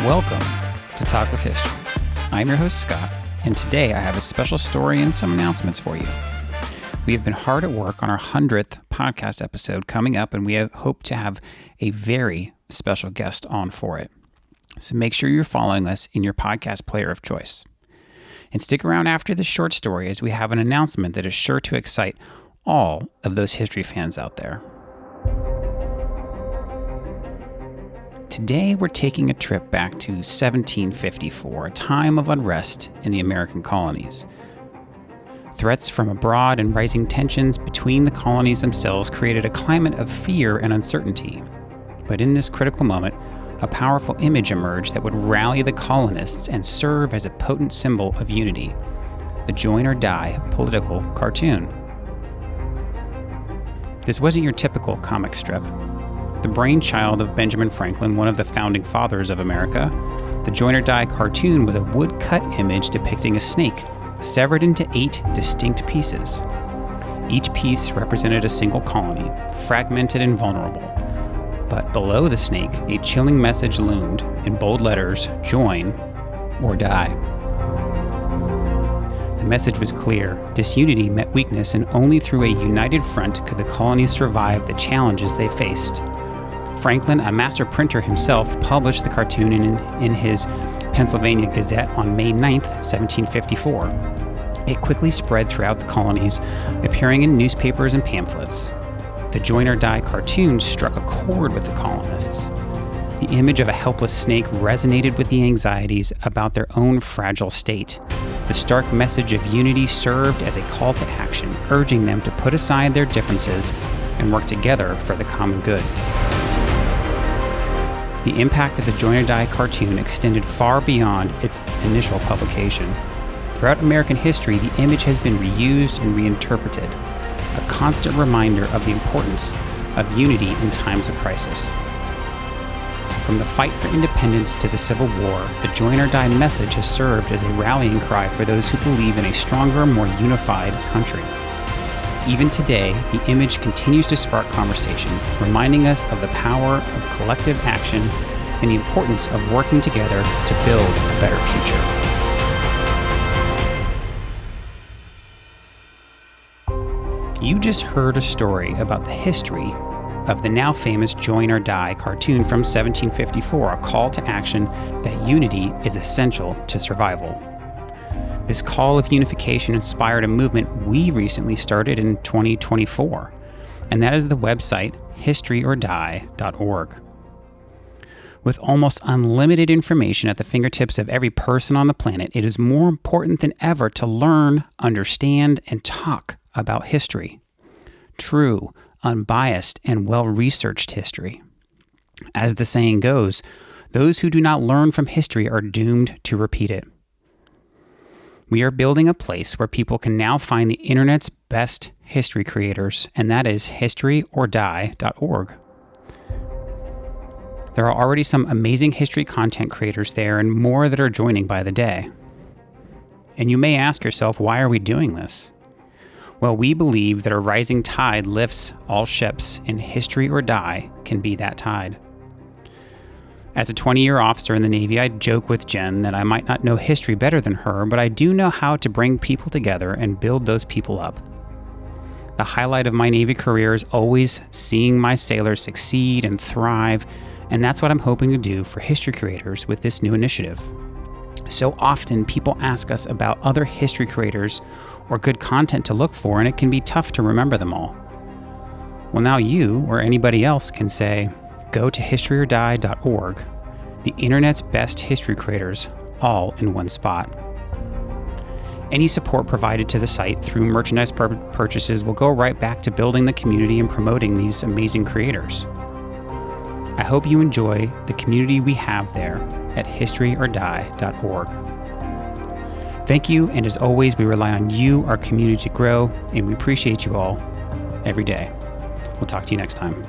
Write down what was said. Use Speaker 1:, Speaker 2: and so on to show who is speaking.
Speaker 1: Welcome to Talk with History. I'm your host, Scott, and today I have a special story and some announcements for you. We have been hard at work on our 100th podcast episode coming up, and we hope to have a very special guest on for it. So make sure you're following us in your podcast player of choice. And stick around after this short story as we have an announcement that is sure to excite all of those history fans out there. Today, we're taking a trip back to 1754, a time of unrest in the American colonies. Threats from abroad and rising tensions between the colonies themselves created a climate of fear and uncertainty. But in this critical moment, a powerful image emerged that would rally the colonists and serve as a potent symbol of unity: the join or die political cartoon. This wasn't your typical comic strip. The brainchild of Benjamin Franklin, one of the founding fathers of America, the Join or Die cartoon was a woodcut image depicting a snake severed into 8 distinct pieces. Each piece represented a single colony, fragmented and vulnerable. But below the snake, a chilling message loomed in bold letters: join or die. The message was clear: disunity met weakness, and only through a united front could the colonies survive the challenges they faced. Franklin, a master printer himself, published the cartoon in his Pennsylvania Gazette on May 9th, 1754. It quickly spread throughout the colonies, appearing in newspapers and pamphlets. The Join or Die cartoon struck a chord with the colonists. The image of a helpless snake resonated with the anxieties about their own fragile state. The stark message of unity served as a call to action, urging them to put aside their differences and work together for the common good. The impact of the Join or Die cartoon extended far beyond its initial publication. Throughout American history, the image has been reused and reinterpreted, a constant reminder of the importance of unity in times of crisis. From the fight for independence to the Civil War, the Join or Die message has served as a rallying cry for those who believe in a stronger, more unified country. Even today, the image continues to spark conversation, reminding us of the power of collective action and the importance of working together to build a better future. You just heard a story about the history of the now famous Join or Die cartoon from 1754, a call to action that unity is essential to survival. This call of unification inspired a movement we recently started in 2024, and that is the website historyordie.org. With almost unlimited information at the fingertips of every person on the planet, it is more important than ever to learn, understand, and talk about history. True, unbiased, and well-researched history. As the saying goes, those who do not learn from history are doomed to repeat it. We are building a place where people can now find the internet's best history creators, and that is historyordie.org. There are already some amazing history content creators there and more that are joining by the day. And you may ask yourself, why are we doing this? Well, we believe that a rising tide lifts all ships, and History or Die can be that tide. As a 20-year officer in the Navy, I joke with Jen that I might not know history better than her, but I do know how to bring people together and build those people up. The highlight of my Navy career is always seeing my sailors succeed and thrive, and that's what I'm hoping to do for history creators with this new initiative. So often, people ask us about other history creators or good content to look for, and it can be tough to remember them all. Well, now you or anybody else can say, go to historyordie.org, the internet's best history creators, all in one spot. Any support provided to the site through merchandise purchases will go right back to building the community and promoting these amazing creators. I hope you enjoy the community we have there at historyordie.org. Thank you, and as always, we rely on you, our community, to grow, and we appreciate you all every day. We'll talk to you next time.